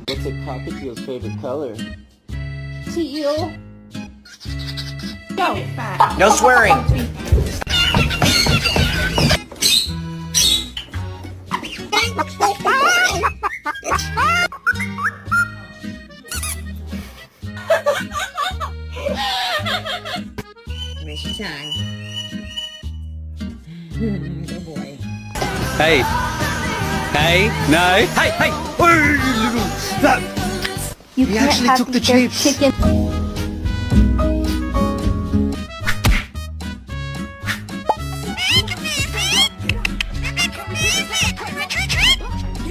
What's a Cockatiel's favorite color? Teal. Go. No swearing. Mission time. Good boy. Hey. Hey. No. Hey, hey. Oh, you little... You He can't actually have took the their chips. chicken.